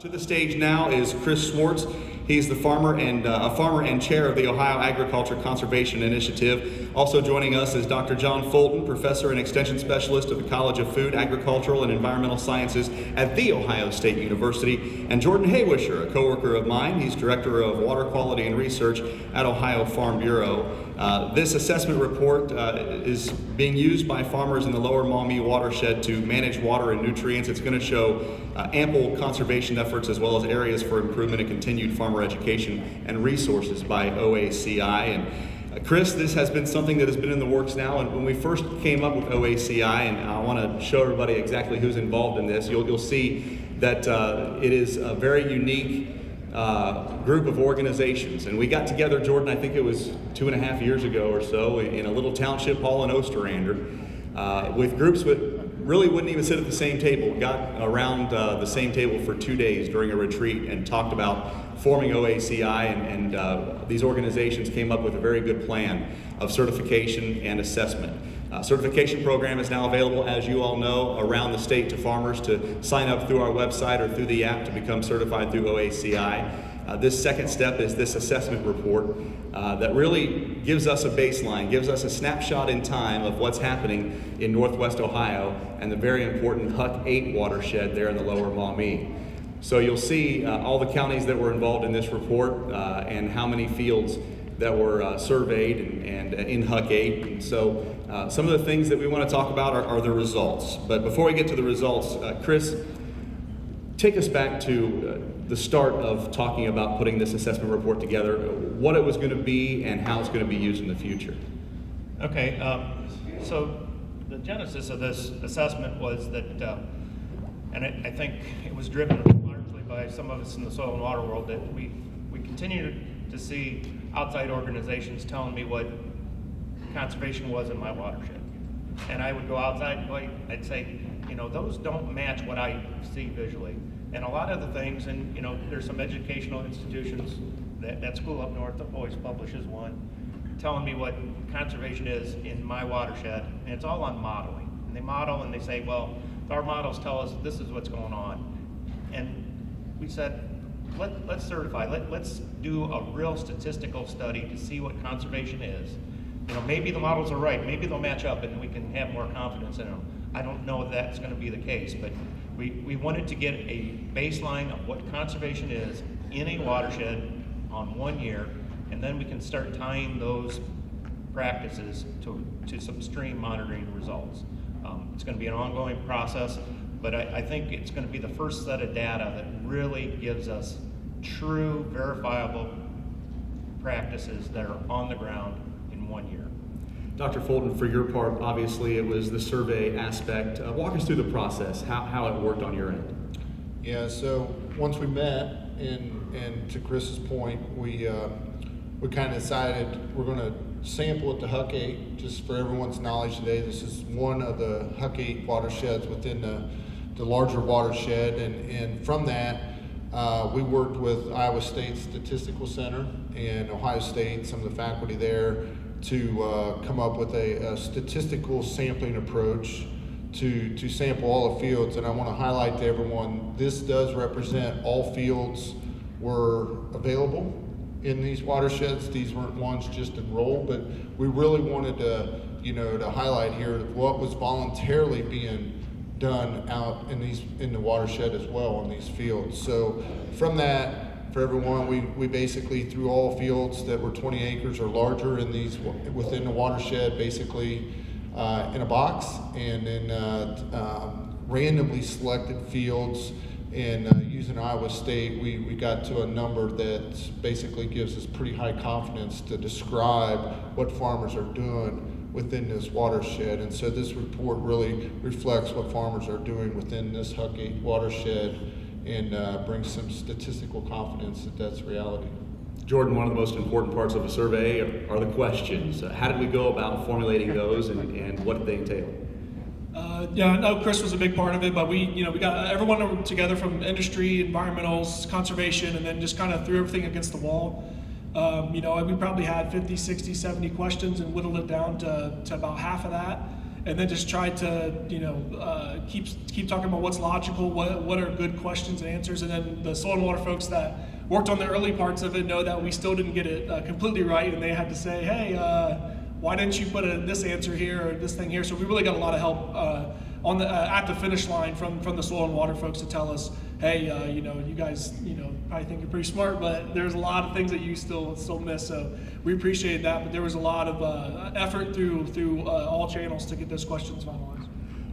To the stage now is Kris Swartz. He's the farmer and chair of the Ohio Agriculture Conservation Initiative. Also joining us is Dr. John Fulton, professor and extension specialist of the College of Food, Agricultural, and Environmental Sciences at The Ohio State University, and Jordan Hoewischer, a coworker of mine. He's director of water quality and research at Ohio Farm Bureau. This assessment report is being used by farmers in the Lower Maumee watershed to manage water and nutrients. It's going to show ample conservation efforts as well as areas for improvement and continued farmer education and resources by OACI. And Kris, this has been something that has been in the works now, and when we first came up with OACI, and I want to show everybody exactly who's involved in this, you'll see that it is a very unique group of organizations. And we got together, Jordan, I think it was 2.5 years ago or so, in a little township hall in Ostrander, with groups that really wouldn't even sit at the same table. We got around the same table for 2 days during a retreat and talked about forming OACI, and these organizations came up with a very good plan of certification and assessment. Certification program is now available, as you all know, around the state to farmers to sign up through our website or through the app to become certified through OACI. This second step is this assessment report that really gives us a baseline, gives us a snapshot in time of what's happening in Northwest Ohio and the very important Huck 8 watershed there in the Lower Maumee. So you'll see all the counties that were involved in this report and how many fields that were surveyed and in Huck 8. And so some of the things that we want to talk about are the results. But before we get to the results, Kris, take us back to the start of talking about putting this assessment report together, what it was going to be and how it's going to be used in the future. Okay, so the genesis of this assessment was that, and I think it was driven largely by some of us in the soil and water world, that we continue to see outside organizations telling me what conservation was in my watershed. And I would go outside and I'd say, those don't match what I see visually. And a lot of the things, and there's some educational institutions, that school up north always publishes one, telling me what conservation is in my watershed, and it's all on modeling. And they model and they say, well, our models tell us this is what's going on. And we said, let's certify, let's do a real statistical study to see what conservation is. Maybe the models are right, maybe they'll match up and we can have more confidence in them. I don't know if that's going to be the case, but we wanted to get a baseline of what conservation is in a watershed on 1 year, and then we can start tying those practices to some stream monitoring results. It's going to be an ongoing process, but I think it's going to be the first set of data that really gives us true, verifiable practices that are on the ground in 1 year. Dr. Fulton, for your part, obviously it was the survey aspect. Walk us through the process, how it worked on your end. Yeah, so once we met, and to Kris's point, we kind of decided we're going to sample it to Huck 8. Just for everyone's knowledge today, this is one of the Huck 8 watersheds within the larger watershed, and from that, we worked with Iowa State Statistical Center and Ohio State, some of the faculty there, to come up with a statistical sampling approach to sample all the fields. And I want to highlight to everyone, this does represent all fields were available in these watersheds. These weren't ones just enrolled, but we really wanted to highlight here what was voluntarily being done out in the watershed as well in these fields. So from that, for everyone, we basically threw all fields that were 20 acres or larger in these within the watershed basically in a box, and then randomly selected fields. And using Iowa State, we got to a number that basically gives us pretty high confidence to describe what farmers are doing within this watershed. And so this report really reflects what farmers are doing within this Huck 8 watershed, and brings some statistical confidence that that's reality. Jordan, one of the most important parts of a survey are the questions. How did we go about formulating those, and what did they entail? Kris was a big part of it, but we got everyone together from industry, environmentals, conservation, and then just kind of threw everything against the wall. We probably had 50, 60, 70 questions and whittled it down to about half of that. and then just tried to, keep talking about what's logical, what are good questions and answers. And then the soil and water folks that worked on the early parts of it know that we still didn't get it completely right, and they had to say, hey, why didn't you put this answer here or this thing here? So we really got a lot of help at the finish line from the soil and water folks to tell us, hey, you guys, probably think you're pretty smart, but there's a lot of things that you still miss. So we appreciate that, but there was a lot of effort through all channels to get those questions finalized.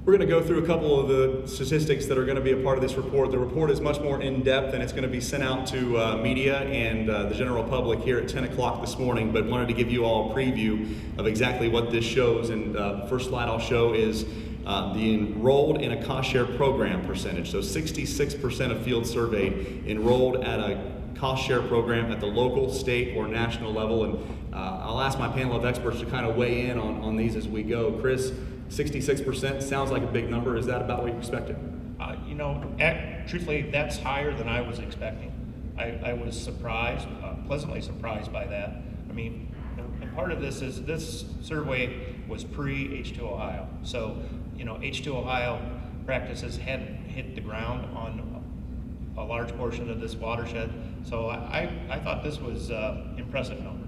We're going to go through a couple of the statistics that are going to be a part of this report. The report is much more in-depth, and it's going to be sent out to media and the general public here at 10 o'clock this morning, but wanted to give you all a preview of exactly what this shows. And the first slide I'll show is the enrolled in a cost share program percentage. So 66% of fields surveyed enrolled at a cost share program at the local, state, or national level. And I'll ask my panel of experts to kind of weigh in on these as we go. Kris, 66% sounds like a big number. Is that about what you expected? Truthfully, that's higher than I was expecting. I was surprised, pleasantly surprised by that. I mean, and part of this is this survey was pre-H2 Ohio. So, H2 Ohio practices hadn't hit the ground on a large portion of this watershed. So I thought this was an impressive number.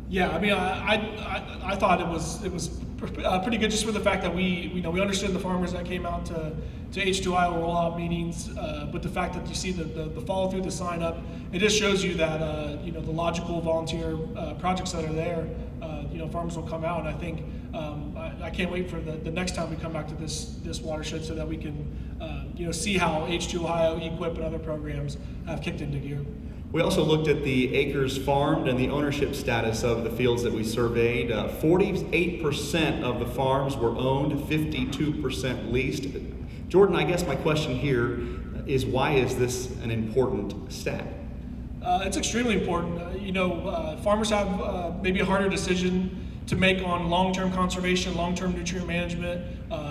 Yeah, I mean, I thought it was pretty good just for the fact that we understood the farmers that came out to H2 Iowa rollout meetings, but the fact that you see the follow through, the sign up, it just shows you that the logical volunteer projects that are there, farmers will come out, and I think I can't wait for the next time we come back to this watershed so that we can see how H2 Ohio, EQIP, and other programs have kicked into gear. We also looked at the acres farmed and the ownership status of the fields that we surveyed. 48% of the farms were owned, 52% leased. Jordan, I guess my question here is, why is this an important stat? It's extremely important. Farmers have maybe a harder decision to make on long-term conservation, long-term nutrient management,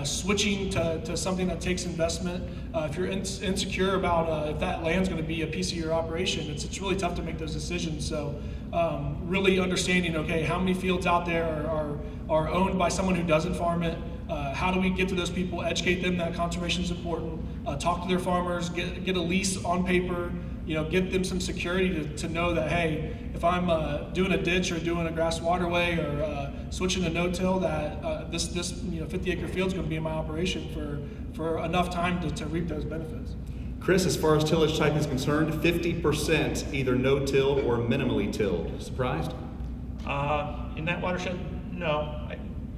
switching to something that takes investment. If you're insecure about if that land's going to be a piece of your operation, it's really tough to make those decisions. So really understanding, okay, how many fields out there are owned by someone who doesn't farm it? How do we get to those people, educate them that conservation is important, talk to their farmers, get a lease on paper, get them some security to know that, hey, if I'm doing a ditch or doing a grass waterway or switching to no-till, that this 50-acre field is going to be in my operation for enough time to reap those benefits. Kris, as far as tillage type is concerned, 50% either no-till or minimally tilled. Surprised? In that watershed, no.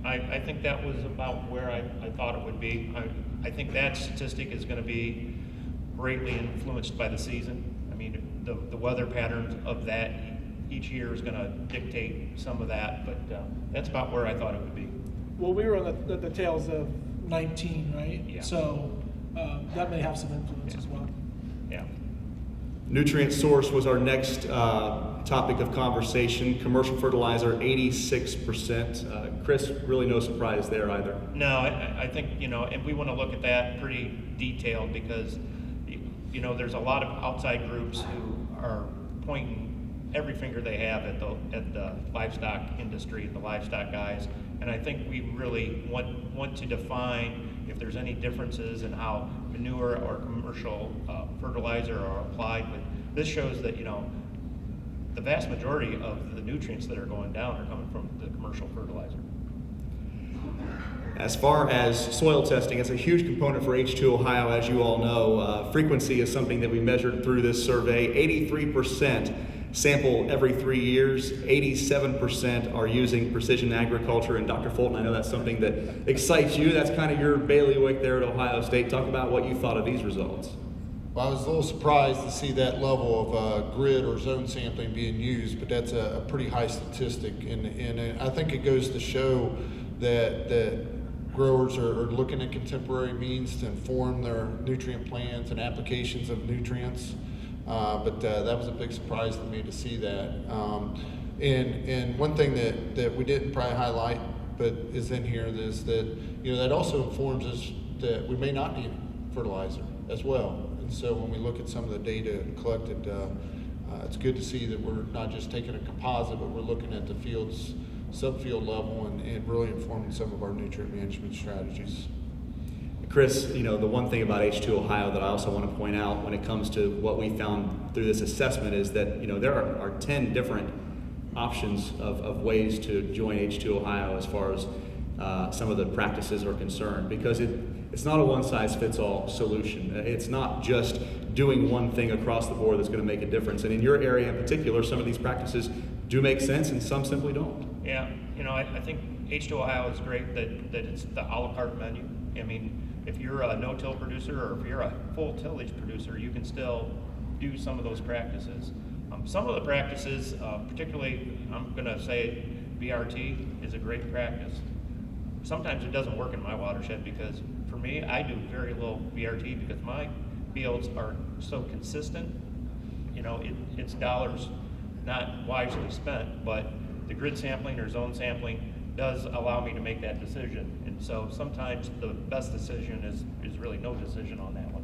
I think that was about where I thought it would be. I think that statistic is going to be greatly influenced by the season. I mean, the weather patterns of that each year is going to dictate some of that, but that's about where I thought it would be. Well, we were on the tails of 19, right? Yeah. So that may have some influence as well. Yeah. Nutrient source was our next topic of conversation. Commercial fertilizer, 86%. Kris, really no surprise there either. No, I think, and we want to look at that pretty detailed because, there's a lot of outside groups who are pointing every finger they have at the livestock industry, the livestock guys. And I think we really want to define if there's any differences in how manure or commercial fertilizer are applied. But this shows that, the vast majority of the nutrients that are going down are coming from the commercial fertilizer. As far as soil testing, it's a huge component for H2 Ohio, as you all know. Frequency is something that we measured through this survey. 83% sample every 3 years. 87% are using precision agriculture. And Dr. Fulton, I know that's something that excites you. That's kind of your bailiwick there at Ohio State. Talk about what you thought of these results. Well, I was a little surprised to see that level of grid or zone sampling being used, but that's a pretty high statistic. And I think it goes to show that growers are looking at contemporary means to inform their nutrient plans and applications of nutrients. But that was a big surprise to me to see that. And one thing that we didn't probably highlight, but is in here, is that that also informs us that we may not need fertilizer as well. And so when we look at some of the data collected, it's good to see that we're not just taking a composite, but we're looking at the fields subfield level and really informing some of our nutrient management strategies. Kris, the one thing about H2 Ohio that I also want to point out when it comes to what we found through this assessment is that, there are 10 different options of ways to join H2 Ohio as far as some of the practices are concerned, because it's not a one-size-fits-all solution. It's not just doing one thing across the board that's going to make a difference. And in your area in particular, some of these practices do make sense and some simply don't. Yeah, I think H2 Ohio is great that it's the a la carte menu. I mean, if you're a no-till producer or if you're a full tillage producer, you can still do some of those practices. Some of the practices, particularly, I'm going to say BRT is a great practice. Sometimes it doesn't work in my watershed because for me, I do very little BRT because my fields are so consistent. It's dollars not wisely spent, but the grid sampling or zone sampling does allow me to make that decision. And so sometimes the best decision is really no decision on that one.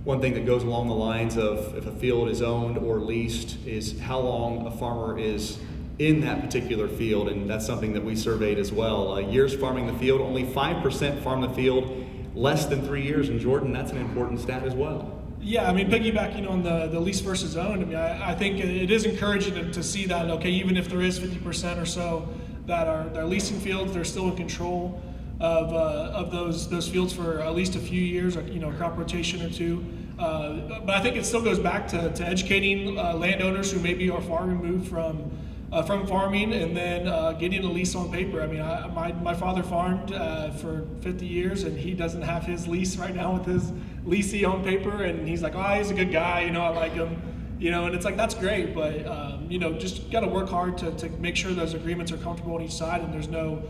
One thing that goes along the lines of if a field is owned or leased is how long a farmer is in that particular field, and that's something that we surveyed as well. Years farming the field, only 5% farm the field less than 3 years. In Jordan, that's an important stat as well. Yeah, I mean, piggybacking on the lease versus owned, I mean, I think it is encouraging to see that, okay, even if there is 50% or so that are leasing fields, they're still in control of those fields for at least a few years, or crop rotation or two. But I think it still goes back to educating landowners who maybe are far removed from farming, and then getting a lease on paper. I mean, my father farmed for 50 years, and he doesn't have his lease right now with his leasee on paper, and he's like, oh, he's a good guy, I like him. And it's like, that's great, but just got to work hard to make sure those agreements are comfortable on each side and there's no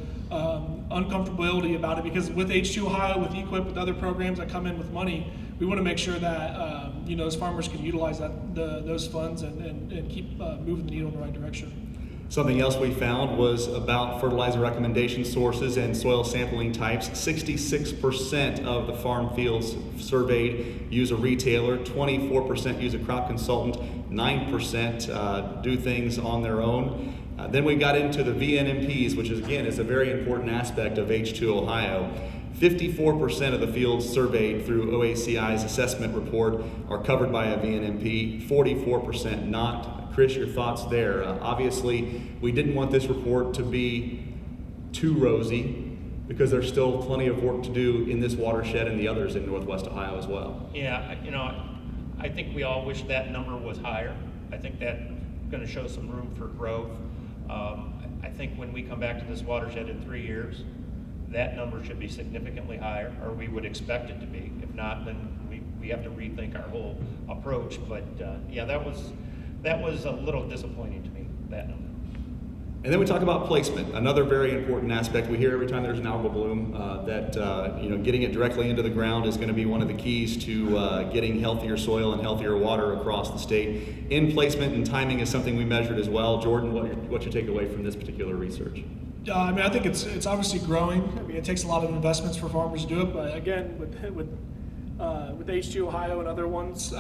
uncomfortability about it, because with H2 Ohio, with EQIP, with other programs that come in with money, we want to make sure that those farmers can utilize those funds and keep moving the needle in the right direction. Something else we found was about fertilizer recommendation sources and soil sampling types. 66% of the farm fields surveyed use a retailer, 24% use a crop consultant, 9% do things on their own. Then we got into the VNMPs, which is a very important aspect of H2 Ohio. 54% of the fields surveyed through OACI's assessment report are covered by a VNMP, 44% not. Kris, your thoughts there? Obviously, we didn't want this report to be too rosy because there's still plenty of work to do in this watershed and the others in Northwest Ohio as well. Yeah, I think we all wish that number was higher. I think that's going to show some room for growth. I think when we come back to this watershed in 3 years, that number should be significantly higher, or we would expect it to be. If not, then we have to rethink our whole approach. But yeah, that was a little disappointing to me, that number. And then we talk about placement, another very important aspect. We hear every time there's an algal bloom that getting it directly into the ground is going to be one of the keys to getting healthier soil and healthier water across the state. In placement and timing is something we measured as well. Jordan, what's your takeaway from this particular research? I think it's obviously growing. I mean, it takes a lot of investments for farmers to do it, but again, with H2 Ohio and other ones,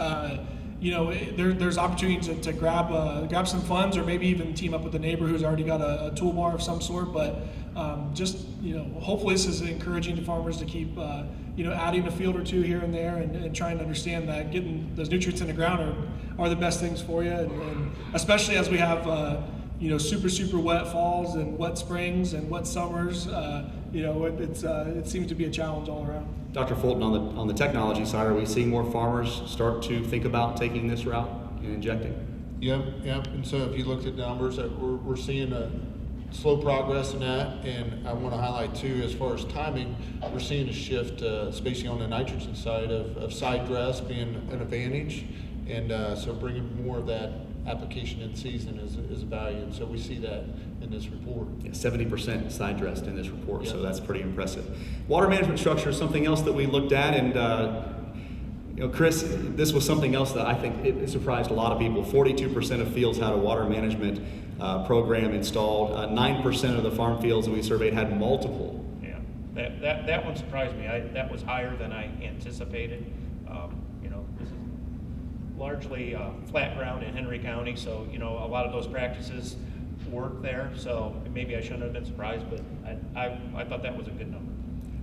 there's opportunities to grab some funds, or maybe even team up with a neighbor who's already got a toolbar of some sort. But hopefully this is encouraging to farmers to keep adding a field or two here and there, and trying to understand that getting those nutrients in the ground are the best things for you, and especially as we have super wet falls and wet springs and wet summers. It seems to be a challenge all around. Dr. Fulton, on the technology side, are we seeing more farmers start to think about taking this route and injecting? Yep. And so if you looked at the numbers, that we're seeing a slow progress in that. And I want to highlight too, as far as timing, we're seeing a shift, especially on the nitrogen side, of side dress being an advantage, and so bringing more of that application in season is a value, and so we see that in this report. Yeah, 70% side dressed in this report, Yep. So that's pretty impressive. Water management structure is something else that we looked at, and Kris, this was something else that I think it surprised a lot of people. 42% of fields had a water management program installed. 9% of the farm fields that we surveyed had multiple. Yeah, that one surprised me. That was higher than I anticipated. This is largely flat ground in Henry County, so a lot of those practices work there, so maybe I shouldn't have been surprised, but I thought that was a good number.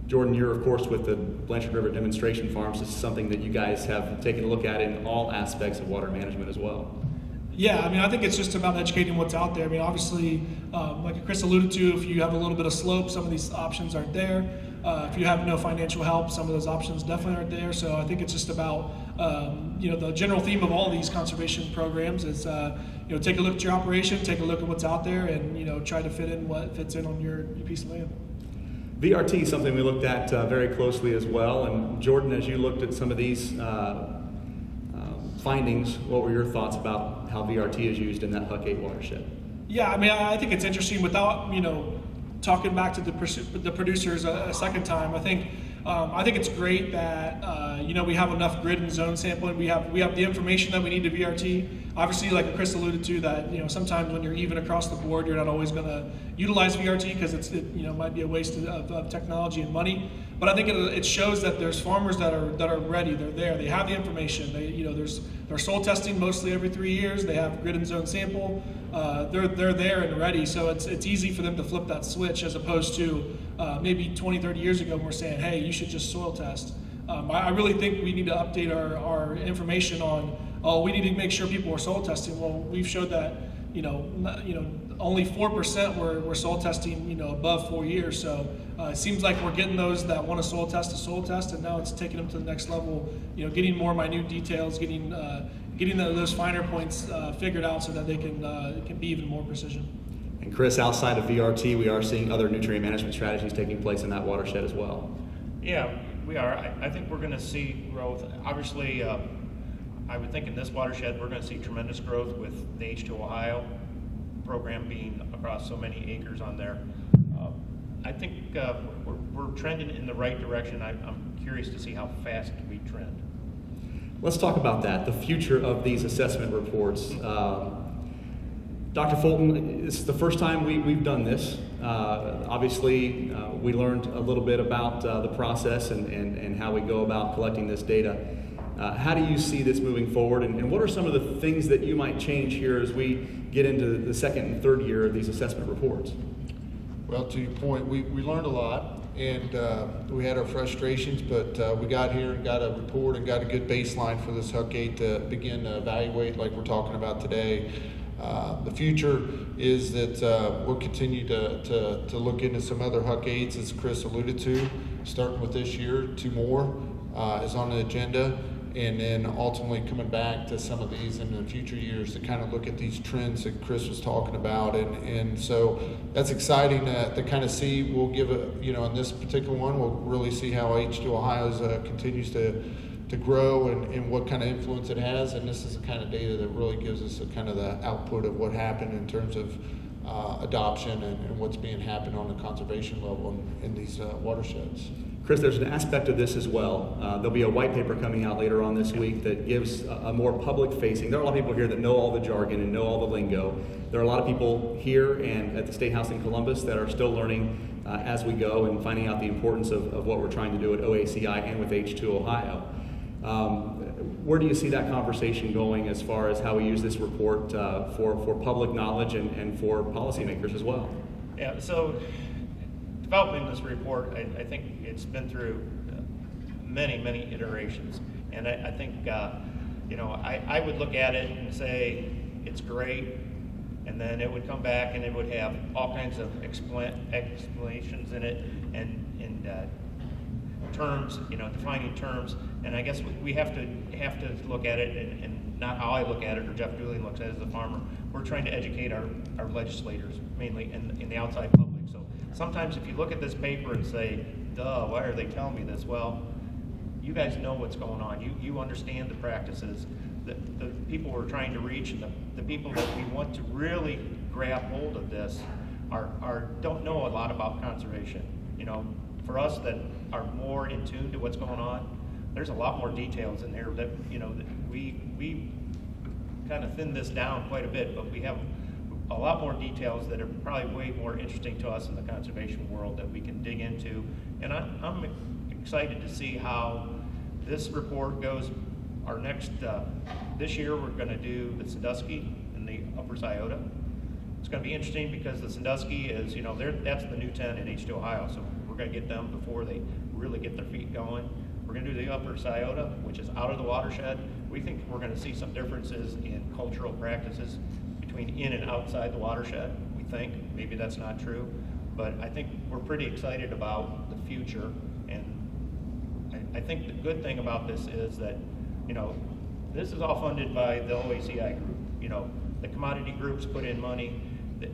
Jordan, you're of course with the Blanchard River Demonstration Farms. This is something that you guys have taken a look at in all aspects of water management as well. Yeah, I mean, I think it's just about educating what's out there. I mean, obviously, like Kris alluded to, if you have a little bit of slope, some of these options aren't there. If you have no financial help, some of those options definitely aren't there. So I think it's just about, the general theme of all these conservation programs is, take a look at your operation, take a look at what's out there, and, try to fit in what fits in on your piece of land. VRT is something we looked at very closely as well. And Jordan, as you looked at some of these findings, what were your thoughts about how VRT is used in that Huck 8 watershed? Yeah, I mean, I think it's interesting without, talking back to the producers a second time. I think it's great that we have enough grid and zone sampling. We have the information that we need to VRT. Obviously, like Kris alluded to, that sometimes when you're even across the board, you're not always going to utilize VRT because it might be a waste of technology and money. But I think it shows that there's farmers that are ready. They're there. They have the information. They're soil testing mostly every 3 years. They have grid and zone sample. They're there and ready. So it's easy for them to flip that switch as opposed to maybe 20, 30 years ago when we're saying, hey, you should just soil test. I really think we need to update our information on, we need to make sure people are soil testing. Well, we've showed that, only 4% were soil testing, above 4 years. So it seems like we're getting those that want to soil test, and now it's taking them to the next level, getting more minute details, getting those finer points figured out so that they can be even more precision. And Kris, outside of VRT, we are seeing other nutrient management strategies taking place in that watershed as well. Yeah, we are. I think we're going to see growth. Obviously, I would think in this watershed we're going to see tremendous growth with the H2 Ohio program being across so many acres on there. I think we're trending in the right direction. I'm curious to see how fast we trend. Let's talk about that, the future of these assessment reports. Dr. Fulton, this is the first time we've done this. Obviously, we learned a little bit about the process and how we go about collecting this data. How do you see this moving forward, and what are some of the things that you might change here as we get into the second and third year of these assessment reports? Well, to your point, we learned a lot, and we had our frustrations, but we got here and got a report and got a good baseline for this Huck 8 to begin to evaluate like we're talking about today. The future is that we'll continue to look into some other Huck 8s, as Kris alluded to, starting with this year. 2 more is on the agenda, and then ultimately coming back to some of these in the future years to kind of look at these trends that Kris was talking about. And so that's exciting to kind of see. We'll give in this particular one, we'll really see how H2 Ohio continues to grow and what kind of influence it has. And this is the kind of data that really gives us a kind of the output of what happened in terms of adoption and what's being happened on the conservation level in these watersheds. Kris, there's an aspect of this as well. There'll be a white paper coming out later on this week that gives a more public-facing. There are a lot of people here that know all the jargon and know all the lingo. There are a lot of people here and at the State House in Columbus that are still learning as we go and finding out the importance of what we're trying to do at OACI and with H2 Ohio. Where do you see that conversation going as far as how we use this report for public knowledge and for policymakers as well? Yeah, so developing this report, I think it's been through many iterations. And I think, I would look at it and say, it's great. And then it would come back and it would have all kinds of explanations in it and terms, defining terms. And I guess we have to look at it and not how I look at it or Jeff Dooley looks at it as a farmer. We're trying to educate our legislators, mainly in the outside public. So sometimes if you look at this paper and say, duh, why are they telling me this? Well, you guys know what's going on. You understand the practices. The people we're trying to reach and the people that we want to really grab hold of this don't know a lot about conservation. For us that are more in tune to what's going on, there's a lot more details in there that we kind of thinned this down quite a bit, but we have a lot more details that are probably way more interesting to us in the conservation world that we can dig into. And I'm excited to see how this report goes. Our next, this year we're going to do the Sandusky and the Upper Scioto. It's going to be interesting because the Sandusky is, that's the new 10 in H2 Ohio, so we're going to get them before they really get their feet going. We're going to do the Upper Scioto, which is out of the watershed. We think we're going to see some differences in cultural practices between in and outside the watershed. We think maybe that's not true, but I think we're pretty excited about the future. And I think the good thing about this is that, this is all funded by the OACI group. The commodity groups put in money.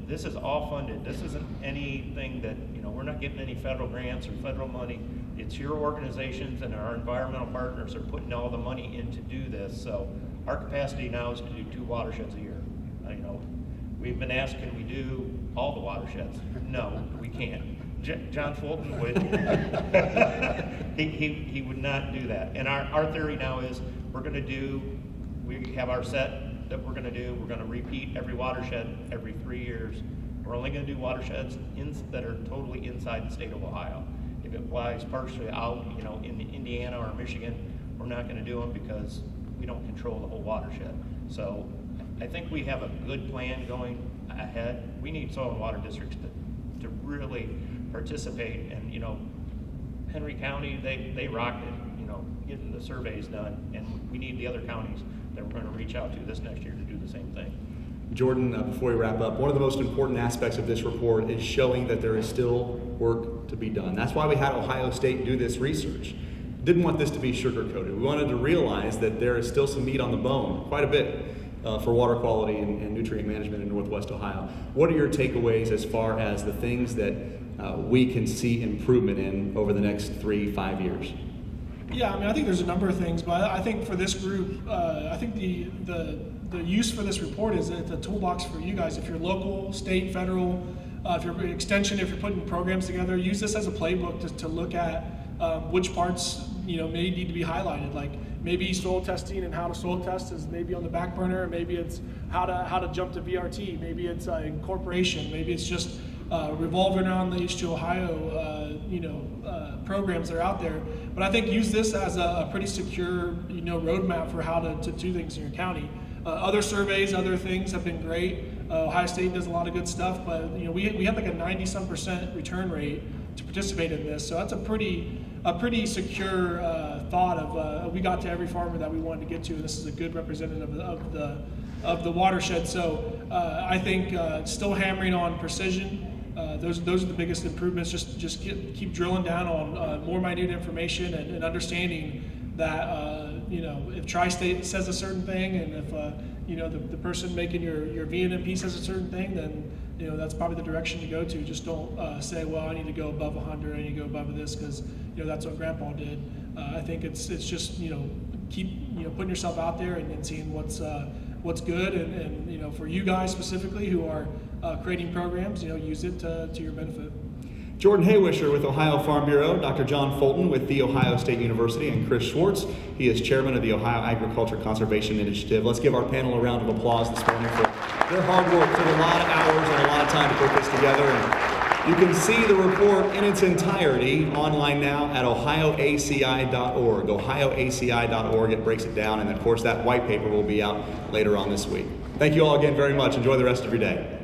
This is all funded. This isn't anything that, we're not getting any federal grants or federal money. It's your organizations and our environmental partners are putting all the money in to do this. So our capacity now is to do 2 watersheds a year. We've been asked, can we do all the watersheds? No, we can't. John Fulton would, he would not do that. And our theory now is we have our set that we're gonna do. We're gonna repeat every watershed every 3 years. We're only gonna do watersheds that are totally inside the state of Ohio. If it applies partially out, in Indiana or Michigan, we're not gonna do them because we don't control the whole watershed. So I think we have a good plan going ahead. We need soil and water districts to really participate, and Henry County, they rocked it, getting the surveys done, and we need the other counties that we're going to reach out to this next year to do the same thing. Jordan, before we wrap up, one of the most important aspects of this report is showing that there is still work to be done. That's why we had Ohio State do this research. Didn't want this to be sugar-coated. We wanted to realize that there is still some meat on the bone, quite a bit, for water quality and nutrient management in Northwest Ohio. What are your takeaways as far as the things that we can see improvement in over the next 3-5 years? Yeah, I think there's a number of things, but I think for this group, I think the use for this report is the toolbox for you guys. If you're local, state, federal, if you're extension, if you're putting programs together, use this as a playbook to look at which parts may need to be highlighted. Like maybe soil testing and how to soil test is maybe on the back burner. Maybe it's how to jump to VRT. Maybe it's incorporation. Maybe it's just revolving around the H2 Ohio programs that are out there. But I think use this as a pretty secure roadmap for how to do things in your county. Other surveys, other things have been great. Ohio State does a lot of good stuff, but we have like a 90-some% return rate to participate in this. So that's a pretty secure thought of we got to every farmer that we wanted to get to, and this is a good representative of the watershed. So I think still hammering on precision. Those are the biggest improvements. Just keep drilling down on more minute information and understanding that if Tri-State says a certain thing, and if the person making your VNMP says a certain thing, then that's probably the direction to go to. Just don't say, well, I need to go above 100, I need to go above this because that's what Grandpa did. I think it's just keep putting yourself out there and seeing what's good, and for you guys specifically who are creating programs, use it to your benefit. Jordan Hoewischer with Ohio Farm Bureau, Dr. John Fulton with The Ohio State University, and Kris Swartz. He is chairman of the Ohio Agriculture Conservation Initiative. Let's give our panel a round of applause this morning for their hard work. Took a lot of hours and a lot of time to put this together. And you can see the report in its entirety online now at ohioaci.org. ohioaci.org. It breaks it down, and of course that white paper will be out later on this week. Thank you all again very much. Enjoy the rest of your day.